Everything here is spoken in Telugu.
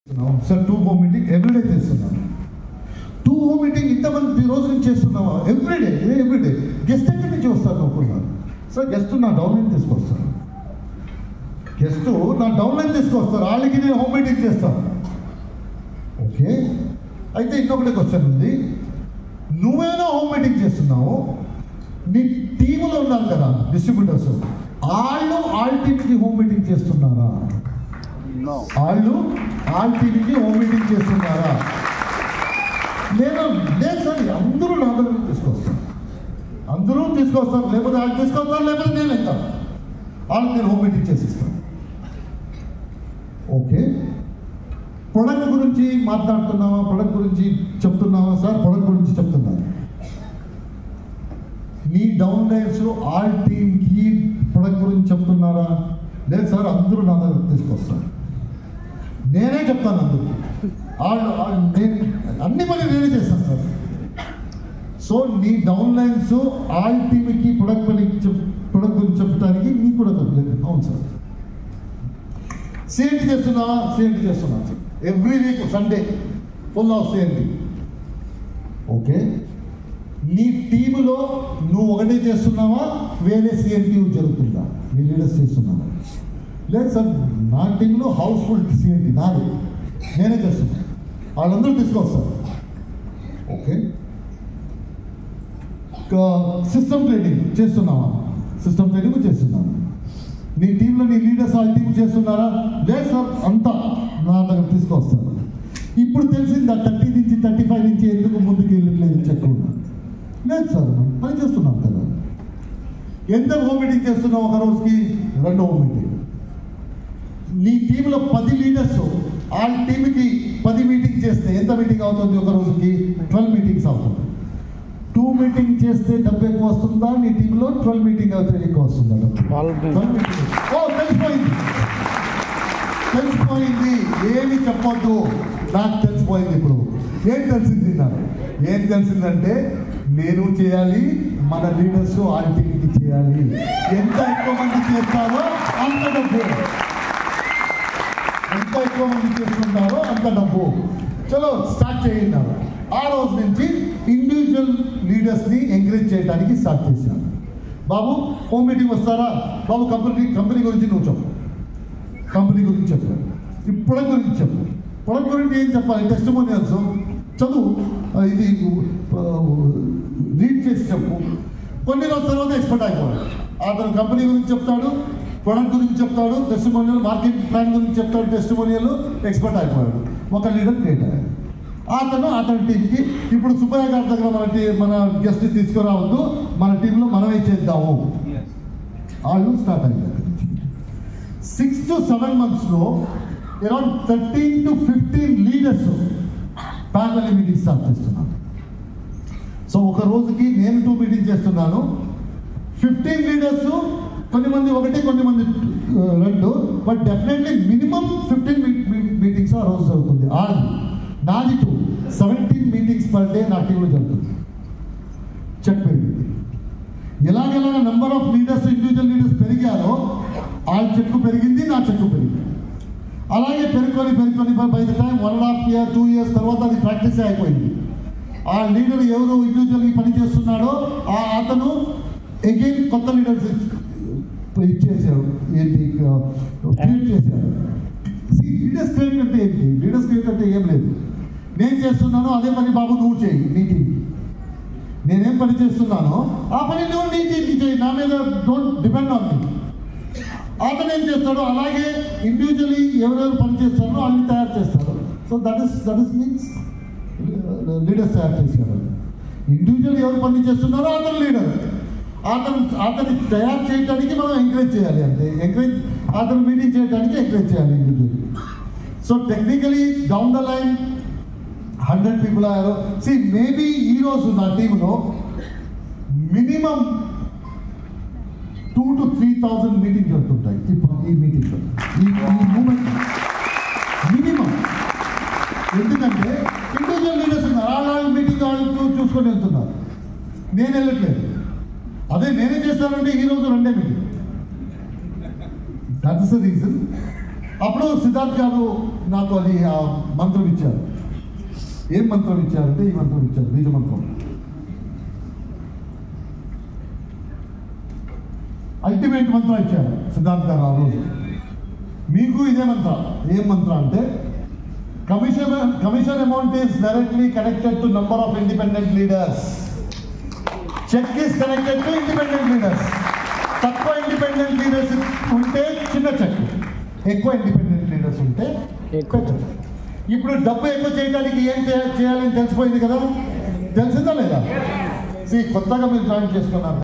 సార్ 2 హోమ్ మీటింగ్ ఎవ్రీడే చేస్తున్నాను. 2 హోమ్ మీటింగ్ ఇంతమంది రోజు నుంచి చేస్తున్నావా? ఎవ్రీడే గెస్ట్ ఎక్కడి నుంచి వస్తారు అనుకున్నాను. సార్ గెస్ట్ నా డౌన్లైన్ తీసుకొస్తాను. వాళ్ళకి నేను హోమ్ మీటింగ్ చేస్తాను. ఓకే, అయితే ఇంకొకటి క్వశ్చన్ ఉంది. నువ్వేనా హోమ్ మీటింగ్ చేస్తున్నావు? నీ టీంలో ఉన్నారు కదా డిస్ట్రిబ్యూటర్స్, వాళ్ళ టీంకి హోమ్ మీటింగ్ చేస్తున్నారా? వాళ్ళ టీంకి హోమ్ మీటింగ్ చేస్తున్నారా? లేదు సార్, అందరూ నా దగ్గర తీసుకొస్తారు. లేకపోతే వాళ్ళు తీసుకొస్తారు, లేకపోతే నేను వెళ్తాను. వాళ్ళకి నేను హోమ్ మీటింగ్ చేసిస్తాను. ఓకే, ప్రొడక్ట్ గురించి మాట్లాడుతున్నావా? ప్రొడక్ట్ గురించి చెప్తున్నావా? సార్ ప్రొడక్ట్ గురించి చెప్తున్నాను. నీ డౌన్ లైన్స్ ఆల్ టీమ్కి ప్రొడక్ట్ గురించి చెప్తున్నారా? లేదు సార్, అందరూ నా దగ్గర తీసుకొస్తారు. నేనే చెప్తాను అందరూ. అన్ని పని నేనే చేస్తాను సార్. సో నీ డౌన్ లైన్స్ ఆల్ టీమ్కి ప్రొడక్ట్ గురించి చెప్పడానికి నీ కూడా లేదు. అవును సార్. సిఎన్టీ చేస్తున్నావా? సిఎన్టీ చేస్తున్నాను sir. Every week Sunday full of CNT. Okay, నీ టీములో నువ్వు ఒకటే చేస్తున్నావా? వేరే సిఎన్టీ జరుగుతుందా? నీ లీడర్స్ చేస్తున్నావా? లేదు సార్, నా టీంలో హౌస్ఫుల్ సిఎన్టీ నాది, నేనే చేస్తున్నాను. వాళ్ళందరూ తీసుకొస్తారు. ఓకే, సిస్టమ్ ట్రైనింగ్ చేస్తున్నావా? సిస్టమ్ ట్రైనింగ్ చేస్తున్నాను. నీ టీంలో నీ లీడర్స్ వాళ్ళ టీం చేస్తున్నారా? లేదు సార్, అంతా నా దగ్గర తీసుకొస్తారు. ఇప్పుడు తెలిసిందా 30 నుంచి 35 నుంచి ఎందుకు ముందుకు వెళ్ళట్లేదు చెక్కున్నా? లేదు సార్, పని చేస్తున్నాం కదా. ఎంత హోమ్ మీటింగ్ చేస్తున్నావు ఒక రోజుకి? 2 హోమ్ మీటింగ్. నీ టీంలో 10 లీడర్స్ వాళ్ళ టీంకి 10 మీటింగ్ చేస్తే ఎంత మీటింగ్ అవుతుంది ఒక రోజుకి? 12 మీటింగ్స్ అవుతుంది. 2 మీటింగ్ చేస్తే డబ్బు ఎక్కువ వస్తుందా? నీ టీంలో 12 మీటింగ్ అవుతే ఎక్కువ వస్తుందా? 12 మీటింగ్. ఓ, తెలిసిపోయింది. ఏమి చెప్పొద్దు, నాకు తెలిసిపోయింది. ఇప్పుడు ఏం తెలిసిందంటే నేను చేయాలి, మన లీడర్స్ వాళ్ళ టీంకి చేయాలి. ఎంత ఎక్కువ మంది చేస్తారో అంత డబ్బు, ఎంత ఎక్కువ మంది చేస్తున్నారో అంత డబ్బు. చలో స్టార్ట్ చేయండి. ఆ రోజు నుంచి ఇండివిజువల్ లీడర్స్ని ఎంకరేజ్ చేయడానికి స్టార్ట్ చేశాను. బాబు హోమ్ మీటింగ్ వస్తారా? బాబు కంపెనీ గురించి నువ్వు చెప్పు. కంపెనీ గురించి చెప్పాను. ఈ ప్రొడక్ట్ గురించి చెప్పు. ప్రొడక్ట్ గురించి ఏం చెప్పాలి? టెస్టిమోనియల్స్ చదువు, ఇది రీడ్ చేసి చెప్పు. కొన్ని రోజుల తర్వాత ఎక్స్పర్ట్ అయిపోవాలి. అతను కంపెనీ గురించి చెప్తాడు, ప్రొడక్ట్ గురించి చెప్తాడు, టెస్టిమోనియల్ మార్కెట్ ప్లాన్ గురించి చెప్తాడు, టెస్టిమోనియల్ ఎక్స్పర్ట్ అయిపోయాడు. ఒక లీడర్ క్రియేట్ అయ్యాడు. అతని టీంకి ఇప్పుడు సుబ్బయ్య గారి దగ్గర మన గెస్ట్ తీసుకురావద్దు, మన టీంలో మనమే చేద్దాము. వాళ్ళు స్టార్ట్ అయ్యారు. 6 to 7 monthsలో around 13 to 15 leaders panel meeting start చేస్తున్నాను. సో ఒక రోజుకి నేను 2 మీటింగ్ చేస్తున్నాను. 15 లీడర్స్, కొన్ని మంది ఒకటి, కొన్ని మంది 2, బట్ డెఫినెట్లీ మినిమం 15 మీటింగ్స్ ఆ రోజు జరుగుతుంది. నాది 17 మీటింగ్స్ పర్ డే నా టీంలో జరుగుతుంది. చెక్ పెరిగింది. ఎలాగెలాగ number of leaders, individual leaders పెరిగారో వాళ్ళ చెక్కు పెరిగింది, నా చెక్కు పెరిగింది. అలాగే పెరుగుకొని by the time 1.5 year 2 years తర్వాత అది ప్రాక్టీస్ అయిపోయింది. ఆ లీడర్ ఎవరు ఇండివిజువల్గా పని చేస్తున్నాడో అతను అగైన్ కొత్త లీడర్స్ ఇచ్చేసాడు, క్రియేట్ చేశాడు. లీడర్స్ క్రియేట్ అంటే ఏంటి? లీడర్స్ క్రియేట్ అంటే ఏం లేదు. నేను చేస్తున్నాను అదే పని బాబు నువ్వు చేయి. నీ టీంకి నేనేం పని చేస్తున్నానో ఆ పని నువ్వు నీ టీంకి చేయి. నా మీద డోంట్ డిపెండ్ ఆన్ మీ. అతను ఏం చేస్తాడో అలాగే ఇండివిజువల్లీ ఎవరెవరు పని చేస్తారో వాళ్ళని తయారు చేస్తారు. So that is means leaders తయారు చేశారు. ఇండివిజువల్ ఎవరు పని చేస్తున్నారో అతను లీడర్. అతన్ని తయారు చేయడానికి మనం ఎంకరేజ్ చేయాలి. అంతే, అతను మీటింగ్ చేయడానికి ఎంకరేజ్ చేయాలి individual. So technically down the line 100 people అయ్యారు. మేబీ ఈరోజు నా టీంలో మినిమం 2 to 3,000 మీటింగ్ జరుగుతుంటాయి. ఈ మీటింగ్లో ఈ మూమెంట్ మినిమం. ఎందుకంటే ఇండివిజువల్ లీడర్స్ ఉన్నారు, వాళ్ళ మీటింగ్ వాళ్ళు చూసుకొని వెళ్తున్నారు. నేను వెళ్ళట్లేదు. అదే నేనే చేస్తానంటే ఈరోజు 2 meeting. That is the reason. అప్పుడు సిద్ధార్థ్ గారు నాకు అది ఆ మంత్రం ఇచ్చారు. ఏం మంత్రం ఇచ్చారంటే ఈ మంత్రం ఇచ్చారు, బీజ మంత్రం. అల్టిమేట్ మంత్రం ఇచ్చారు సిద్ధార్థ్ గారు ఆ రోజు. మీకు ఇదే మంత్ర. ఏం మంత్ర అంటే commission amount is directly connected to number of independent leaders. Check is connected to independent leaders. తక్కువ ఇండిపెండెంట్ లీడర్స్ ఉంటే చిన్న చెక్, ఎక్కువ ఇండిపెండెంట్ లీడర్స్ ఉంటే ఎక్కువ చెక్. ఇప్పుడు డబ్బు ఎక్కువ చేయడానికి ఏం చేయాలని తెలిసిపోయింది కదా, తెలిసిందా లేదా? కొత్తగా మీరు జాయిన్ చేసుకున్నారు.